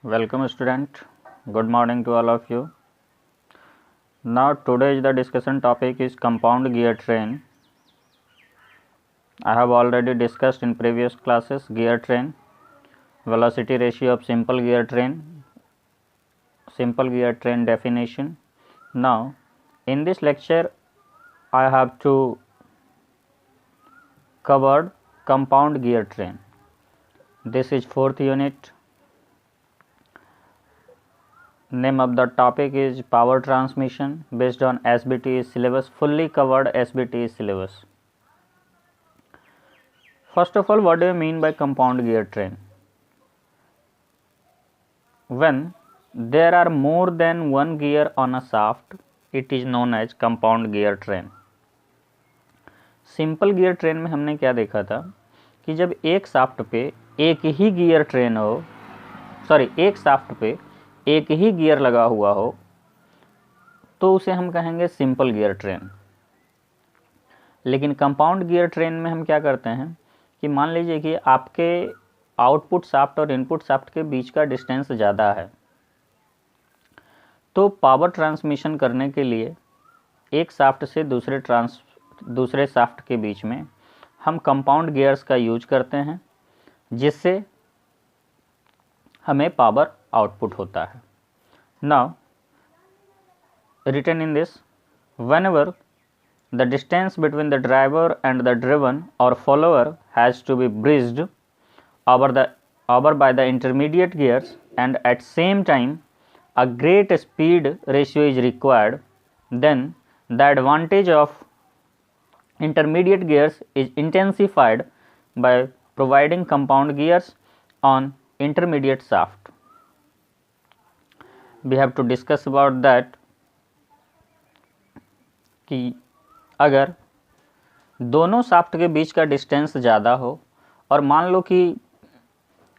Welcome student. Good morning to all of you. Now today the discussion topic is compound gear train. I have already discussed in previous classes gear train, velocity ratio of simple gear train definition. Now in this lecture I have to cover compound gear train. This is fourth unit. Name of the topic is power transmission based on SBT syllabus, fully covered SBT syllabus. First of all, what do you mean by compound gear train? When there are more than one gear on a shaft, it is known as compound gear train. Simple gear train में हमने क्या देखा था कि जब एक shaft पे एक ही गियर ट्रेन हो, एक शाफ्ट पे एक ही गियर लगा हुआ हो तो उसे हम कहेंगे सिंपल गियर ट्रेन। लेकिन कंपाउंड गियर ट्रेन में हम क्या करते हैं कि मान लीजिए कि आपके आउटपुट शाफ्ट और इनपुट शाफ्ट के बीच का डिस्टेंस ज़्यादा है, तो पावर ट्रांसमिशन करने के लिए एक शाफ्ट से दूसरे शाफ्ट के बीच में हम कंपाउंड गियर्स का यूज करते हैं, जिससे हमें पावर आउटपुट होता है। Now written in this, whenever the distance between the driver and the driven or follower has to be bridged over by the intermediate gears, and at same time a great speed ratio is required, then the advantage of intermediate gears is intensified by providing compound gears on intermediate shaft. We have to discuss about that कि अगर दोनों shaft के बीच का distance ज़्यादा हो और मान लो कि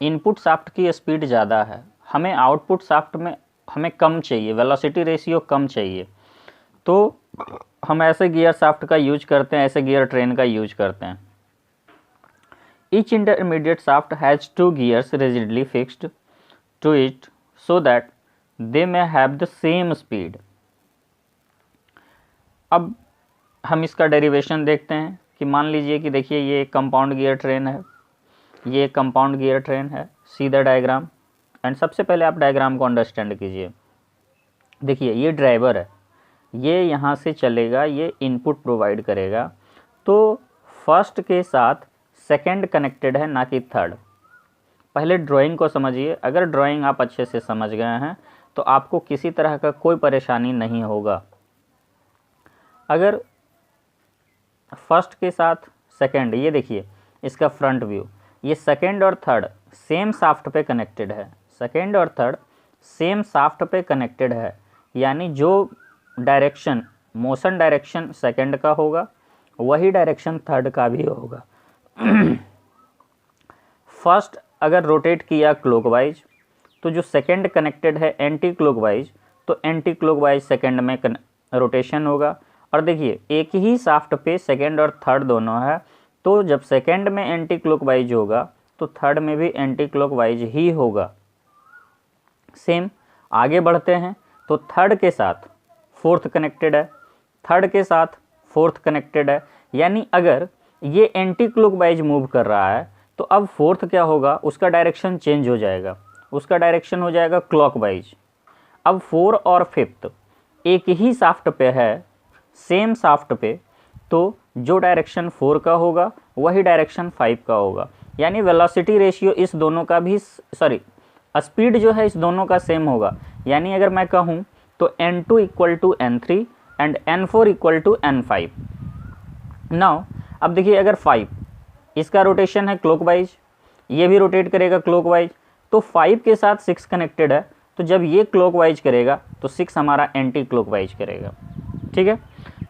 इनपुट शाफ्ट की स्पीड ज़्यादा है, हमें आउटपुट शाफ्ट में हमें कम चाहिए, वेलोसिटी रेशियो कम चाहिए, तो हम ऐसे गियर शाफ्ट का यूज करते हैं, ऐसे गियर ट्रेन का यूज करते हैं। Each intermediate shaft has two gears rigidly fixed to it so that they may have the same speed. अब हम इसका डेरिवेशन देखते हैं कि मान लीजिए कि देखिए ये कंपाउंड गियर ट्रेन है, ये कंपाउंड गियर ट्रेन है, सीधा डायग्राम। एंड सबसे पहले आप डायग्राम को अंडरस्टैंड कीजिए। देखिए ये ड्राइवर है, ये यहाँ से चलेगा, ये इनपुट प्रोवाइड करेगा, तो फर्स्ट के साथ सेकंड कनेक्टेड है, ना कि थर्ड। पहले ड्राइंग को समझिए। अगर ड्राइंग आप अच्छे से समझ गए हैं तो आपको किसी तरह का कोई परेशानी नहीं होगा। अगर फर्स्ट के साथ सेकंड, ये देखिए इसका फ्रंट व्यू, ये सेकंड और थर्ड सेम शाफ्ट पे कनेक्टेड है, सेकंड और थर्ड सेम शाफ्ट पे कनेक्टेड है, यानी जो डायरेक्शन मोशन डायरेक्शन सेकंड का होगा वही डायरेक्शन थर्ड का भी होगा। फर्स्ट अगर रोटेट किया क्लॉकवाइज तो जो सेकंड कनेक्टेड है एंटी क्लॉकवाइज, तो एंटी क्लॉकवाइज सेकंड में रोटेशन होगा। और देखिए एक ही शाफ्ट पे सेकंड और थर्ड दोनों है, तो जब सेकंड में एंटी क्लॉकवाइज होगा तो थर्ड में भी एंटी क्लॉकवाइज ही होगा। सेम आगे बढ़ते हैं तो थर्ड के साथ फोर्थ कनेक्टेड है, थर्ड के साथ फोर्थ कनेक्टेड है, यानी अगर ये एंटी क्लॉकवाइज मूव कर रहा है तो अब फोर्थ क्या होगा, उसका डायरेक्शन चेंज हो जाएगा, उसका डायरेक्शन हो जाएगा क्लॉकवाइज। अब फोर और फिफ्थ एक ही शाफ्ट पे है, सेम शाफ्ट पे, तो जो डायरेक्शन 4 का होगा वही डायरेक्शन 5 का होगा, यानी वेलोसिटी रेशियो इस दोनों का भी स्पीड जो है इस दोनों का सेम होगा। यानी अगर मैं कहूँ तो N2 equal to N3 and N4 equal to N5। Now अब देखिए अगर 5 इसका रोटेशन है क्लॉकवाइज, ये भी रोटेट करेगा क्लॉकवाइज, तो 5 के साथ 6 कनेक्टेड है, तो जब ये क्लॉकवाइज करेगा तो 6 हमारा एंटी क्लॉकवाइज करेगा। ठीक है,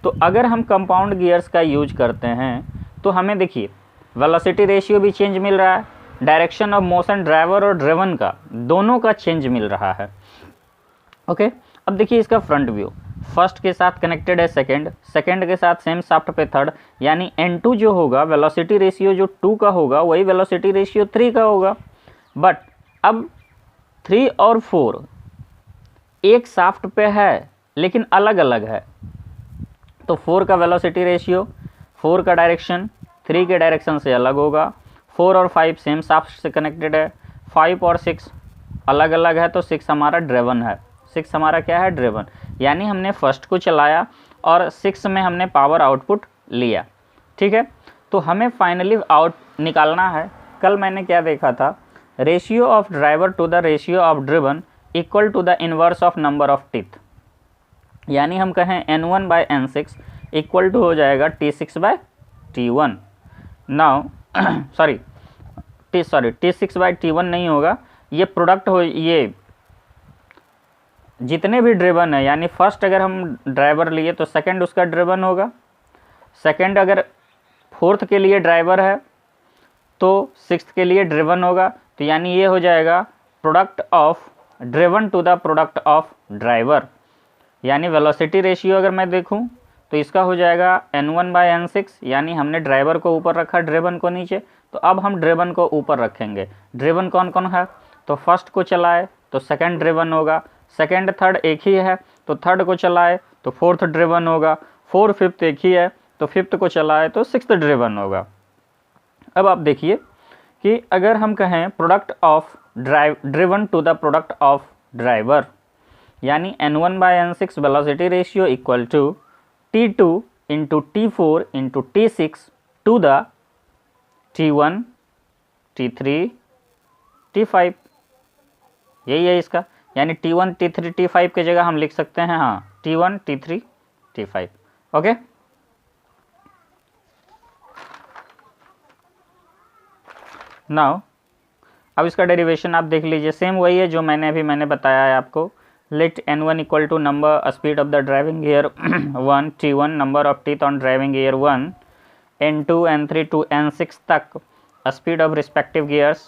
तो अगर हम कंपाउंड गियर्स का यूज करते हैं तो हमें देखिए वेलोसिटी रेशियो भी चेंज मिल रहा है, डायरेक्शन ऑफ मोशन ड्राइवर और ड्रिवन का दोनों का चेंज मिल रहा है। ओके, अब देखिए इसका फ्रंट व्यू, फर्स्ट के साथ कनेक्टेड है सेकंड, सेकंड के साथ सेम शाफ्ट पे थर्ड, यानी N2 जो होगा वेलोसिटी रेशियो जो 2 का होगा वही वेलोसिटी रेशियो 3 का होगा। बट अब 3 और 4 एक शाफ्ट पे है लेकिन अलग अलग है, तो 4 का वेलोसिटी रेशियो, 4 का डायरेक्शन 3 के डायरेक्शन से अलग होगा। 4 और 5 सेम शाफ्ट से कनेक्टेड है, 5 और 6 अलग अलग है, तो 6 हमारा ड्रिवन है। 6 हमारा क्या है? ड्रिवन। यानी हमने फर्स्ट को चलाया और 6 में हमने पावर आउटपुट लिया। ठीक है, तो हमें फाइनली आउट निकालना है। कल मैंने क्या देखा था, ratio of driver to the ratio of driven equal to the inverse of number of teeth. यानी हम कहें N1 by N6 equal to हो जाएगा T6 by T1। Now sorry T6 by T1 नहीं होगा, ये प्रोडक्ट हो, ये जितने भी ड्रिवन है, यानी फर्स्ट अगर हम ड्राइवर लिए तो सेकंड उसका ड्रिवन होगा, सेकंड अगर फोर्थ के लिए ड्राइवर है तो सिक्स्थ के लिए ड्रिवन होगा। तो यानी ये हो जाएगा product of driven to the product of driver. यानी वेलोसिटी रेशियो अगर मैं देखूं तो इसका हो जाएगा N1 बाई N6, यानी हमने ड्राइवर को ऊपर रखा, ड्रिवन को नीचे, तो अब हम ड्रिवन को ऊपर रखेंगे। ड्रिवन कौन कौन है? तो फर्स्ट को चलाए तो सेकंड ड्रिवन होगा, सेकंड थर्ड एक ही है तो थर्ड को चलाए तो फोर्थ ड्रिवन होगा, फोर्थ फिफ्थ एक ही है तो फिफ्थ को चलाए तो सिक्स्थ ड्रिवन होगा। अब आप देखिए कि अगर हम कहें product of driven to the product of driver, यानी N1 by N6 velocity ratio equal to T2 into T4 into T6 to the T1 T3 T5, यही है इसका। यानी T1 T3 T5 की जगह हम लिख सकते हैं हाँ T1 T3 T5। Okay, now अब इसका डेरिवेशन आप देख लीजिए, सेम वही है जो मैंने बताया है आपको। Let N1 equal to number speed of the driving gear 1, T1 number of teeth on driving gear 1, N2 N3 to N6 तक speed of respective gears,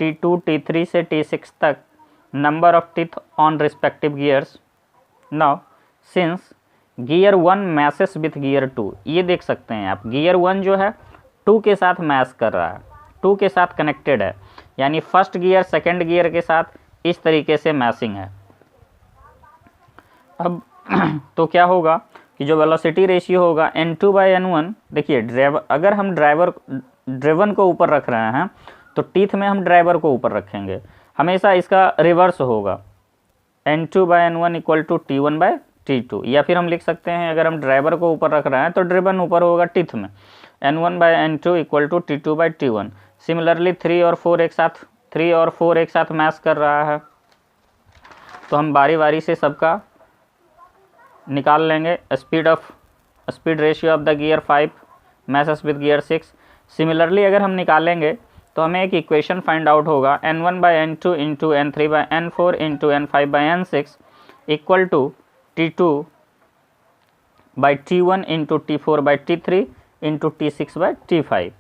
T2 T3 से T6 तक number of teeth on respective gears. Now since gear 1 meshes with gear 2, ये देख सकते हैं आप, gear 1 जो है 2 के साथ मैच कर रहा है, 2 के साथ कनेक्टेड है, यानी फर्स्ट गियर सेकंड गियर के साथ इस तरीके से मैचिंग है। अब तो क्या होगा कि जो वेलोसिटी रेशियो होगा N2 बाई N1, देखिए ड्राइवर, अगर हम ड्रिवन को ऊपर रख रहे हैं तो टीथ में हम ड्राइवर को ऊपर रखेंगे, हमेशा इसका रिवर्स होगा। N2 by N1 equal to T1 by T2, या फिर हम लिख सकते हैं अगर हम ड्राइवर को ऊपर रख रहे हैं तो ड्रिवन ऊपर होगा टीथ में, N1 by N2 equal to T2 by T1। Similarly 3 और 4 एक साथ मैच कर रहा है, तो हम बारी बारी से सबका निकाल लेंगे। Speed ratio of the gear 5 meshes with gear 6। Similarly अगर हम निकालेंगे तो हमें एक इक्वेशन फाइंड आउट होगा N1 by N2 into N3 by N4 into N5 by N6 equal to T2 by T1 into T4 by T3 into T6 by T5।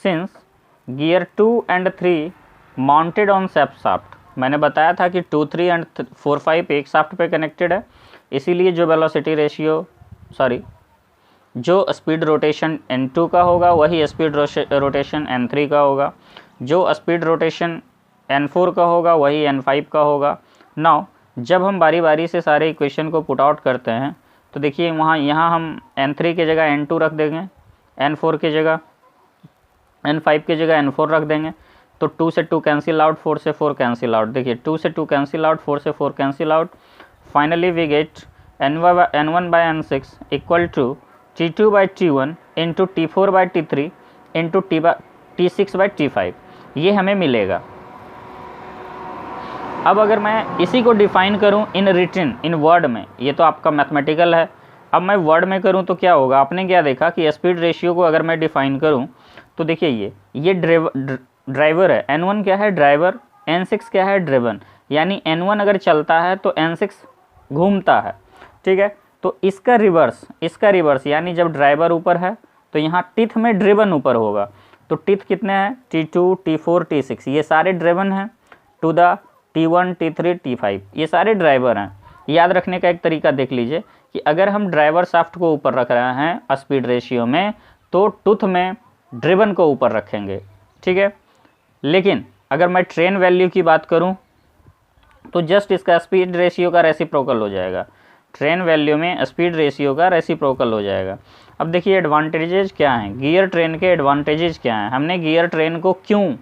Since gear 2 and 3 mounted on shaft, मैंने बताया था कि 2, 3 and 4, 5 एक shaft पे connected है, इसीलिए जो velocity ratio जो स्पीड रोटेशन N2 का होगा वही स्पीड रोटेशन N3 का होगा, जो स्पीड रोटेशन N4 का होगा वही N5 का होगा। नाउ जब हम बारी बारी से सारे इक्वेशन को पुट आउट करते हैं तो देखिए यहाँ हम N3 की जगह N2 रख देंगे, N4 की जगह N5 की जगह N4 रख देंगे, तो 2 से 2 कैंसिल आउट, 4 से 4 कैंसिल आउट, देखिए 2 से 2 कैंसिल आउट, 4 से 4 cancel out. Finally we get N1 by N6 equal to T2 by T1 into T4 by T3 into T6 by T5, ये हमें मिलेगा। अब अगर मैं इसी को डिफाइन करूं इन रिटन, इन वर्ड में, ये तो आपका मैथमेटिकल है, अब मैं वर्ड में करूं तो क्या होगा, आपने क्या देखा कि स्पीड रेशियो को अगर मैं डिफाइन करूं तो देखिए ये ड्राइवर है, N1 क्या है? ड्राइवर, N6 क्या है? ड्रिवन। यानी N1 अगर चलता है तो N6 घूमता है, ठीक है। तो इसका रिवर्स यानी जब ड्राइवर ऊपर है तो यहाँ टीथ में ड्रिवन ऊपर होगा, तो टीथ कितने हैं? T2 T4 T6, ये सारे ड्रिवन हैं, to the T1 T3 T5, ये सारे ड्राइवर हैं। याद रखने का एक तरीका देख लीजिए कि अगर हम ड्राइवर शाफ्ट को ऊपर रख रहे हैं स्पीड रेशियो में तो टूथ में ड्रिवन को ऊपर रखेंगे, ठीक है। लेकिन अगर मैं ट्रेन वैल्यू की बात करूं तो जस्ट इसका स्पीड रेशियो का रेसिप्रोकल हो जाएगा, ट्रेन वैल्यू में स्पीड रेशियो का रेसिप्रोकल हो जाएगा। अब देखिए एडवांटेजेस क्या हैं, गियर ट्रेन के एडवांटेजेस क्या हैं, हमने गियर ट्रेन को क्यों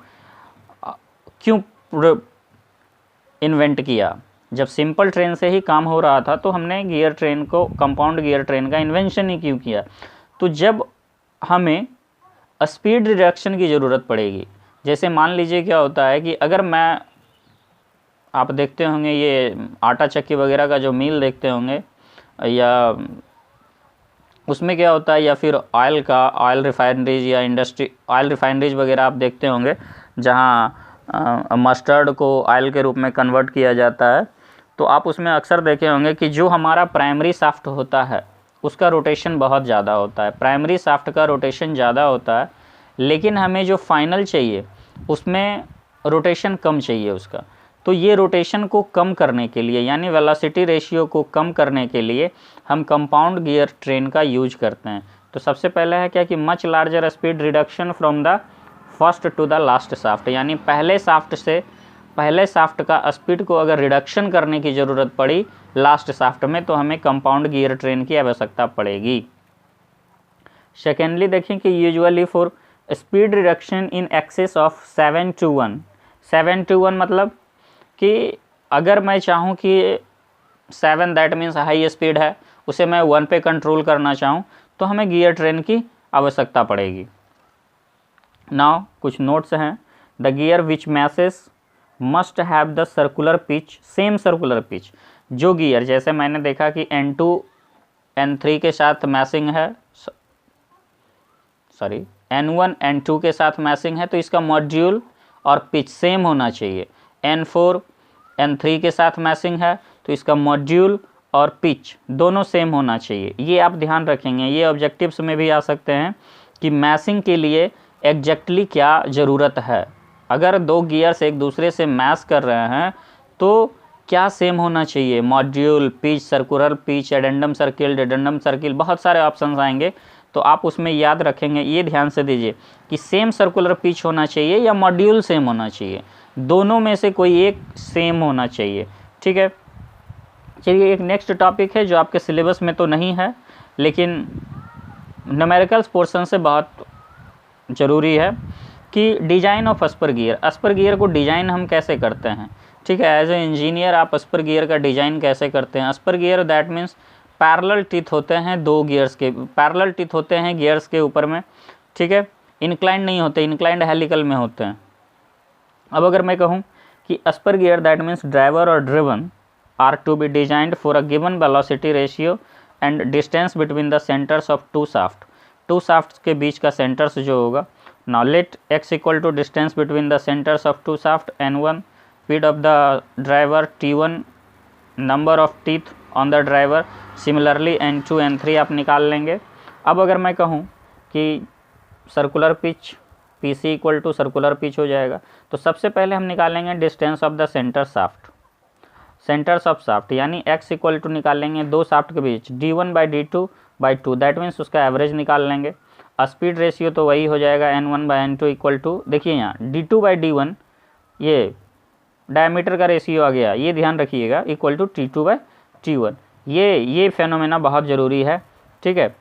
इन्वेंट किया। जब सिंपल ट्रेन से ही काम हो रहा था तो हमने गियर ट्रेन को, कंपाउंड गियर ट्रेन का इन्वेंशन ही क्यों किया। तो जब हमें स्पीड रिडक्शन की ज़रूरत पड़ेगी, जैसे मान लीजिए क्या होता है कि अगर मैं, आप देखते होंगे ये आटा चक्की वगैरह का जो मिल देखते होंगे, या उसमें क्या होता है, या फिर ऑयल रिफाइनरीज या इंडस्ट्री ऑयल रिफाइनरीज वगैरह आप देखते होंगे जहाँ मस्टर्ड को ऑयल के रूप में कन्वर्ट किया जाता है। तो आप उसमें अक्सर देखे होंगे कि जो हमारा प्राइमरी शाफ्ट होता है उसका रोटेशन बहुत ज़्यादा होता है, प्राइमरी शाफ्ट का रोटेशन ज़्यादा होता है, लेकिन हमें जो फाइनल चाहिए उसमें रोटेशन कम चाहिए उसका। तो ये रोटेशन को कम करने के लिए, यानी वेलोसिटी रेशियो को कम करने के लिए हम कंपाउंड गियर ट्रेन का यूज करते हैं। तो सबसे पहले है क्या कि much larger speed reduction from the first to the last shaft, यानी पहले शाफ्ट का स्पीड को अगर रिडक्शन करने की ज़रूरत पड़ी लास्ट शाफ्ट में तो हमें कंपाउंड गियर ट्रेन की आवश्यकता पड़ेगी। सेकेंडली देखें कि usually for speed reduction in excess of 7 to 1, 7 to 1 मतलब कि अगर मैं चाहूँ कि 7 दैट मीन्स हाई स्पीड है, उसे मैं 1 पे कंट्रोल करना चाहूँ तो हमें गियर ट्रेन की आवश्यकता पड़ेगी। नाउ कुछ नोट्स हैं, the gear which meshes must have the circular pitch, same circular pitch. जो गियर, जैसे मैंने देखा कि N2 N3 के साथ मैसिंग है, सॉरी N1 N2 के साथ मैसिंग है, तो इसका मॉड्यूल और पिच सेम होना चाहिए। N4 N3 के साथ मैसिंग है तो इसका मॉड्यूल और पिच दोनों सेम होना चाहिए। ये आप ध्यान रखेंगे, ये ऑब्जेक्टिव्स में भी आ सकते हैं कि मैसिंग के लिए एग्जैक्टली क्या ज़रूरत है। अगर दो गियर्स एक दूसरे से मैच कर रहे हैं तो क्या सेम होना चाहिए, module, pitch, circular pitch, addendum circle, dedendum circle, बहुत सारे ऑप्शंस आएंगे तो आप उसमें याद रखेंगे। ये ध्यान से दीजिए कि सेम सर्कुलर पिच होना चाहिए या मॉड्यूल सेम होना चाहिए, दोनों में से कोई एक सेम होना चाहिए। ठीक है, चलिए एक नेक्स्ट टॉपिक है जो आपके सिलेबस में तो नहीं है लेकिन न्यूमेरिकल्स पोर्शन से बहुत ज़रूरी है कि design of spur gear. Spur gear को डिज़ाइन हम कैसे करते हैं, ठीक है, एज ए इंजीनियर आप स्पर गियर का डिज़ाइन कैसे करते हैं। Spur gear that means parallel teeth होते हैं, दो गियर्स के पैरेलल टीथ होते हैं गियर्स के ऊपर में, ठीक है, इंक्लाइंड नहीं होते, इंक्लाइंड हेलिकल में होते हैं। अब अगर मैं कहूँ कि spur gear that means driver और driven are to be designed for a given velocity ratio and distance between the centres of two shaft के बीच का सेंटर्स जो होगा। Now let x equal to distance between the centres of two shaft N1, speed of the driver T1, number of teeth on the driver, similarly N2 N3 आप निकाल लेंगे। अब अगर मैं कहूँ कि circular pitch PC equal to circular pitch हो जाएगा, तो सबसे पहले हम निकालेंगे distance of the centres of shaft, यानी x इक्वल टू निकालेंगे दो शाफ्ट के बीच d1/d2/2, दैट मीन्स उसका एवरेज निकाल लेंगे। स्पीड रेशियो तो वही हो जाएगा N1/N2 इक्वल टू, देखिए यहाँ d2/d1 ये डायमीटर का रेशियो आ गया, ये ध्यान रखिएगा, इक्वल टू T2/T1। ये फेनोमेना बहुत ज़रूरी है, ठीक है।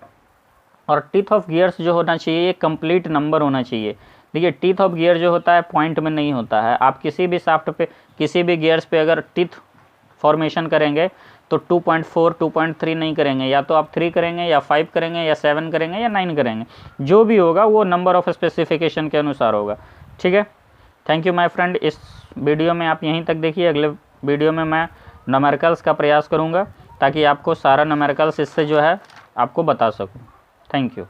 और टीथ ऑफ गियर्स जो होना चाहिए ये कंप्लीट नंबर होना चाहिए। देखिए टीथ ऑफ गियर जो होता है पॉइंट में नहीं होता है, आप किसी भी शाफ्ट पे, किसी भी गियर्स पे अगर टीथ फॉर्मेशन करेंगे तो 2.4 2.3 नहीं करेंगे, या तो आप 3 करेंगे या 5 करेंगे या 7 करेंगे या 9 करेंगे, जो भी होगा वो नंबर ऑफ स्पेसिफिकेशन के अनुसार होगा, ठीक है। थैंक यू माय फ्रेंड, इस वीडियो में आप यहीं तक देखिए, अगले वीडियो में मैं न्यूमेरिकल्स का प्रयास करूँगा ताकि आपको सारा न्यूमेरिकल्स इससे जो है आपको बता सकूँ। Thank you.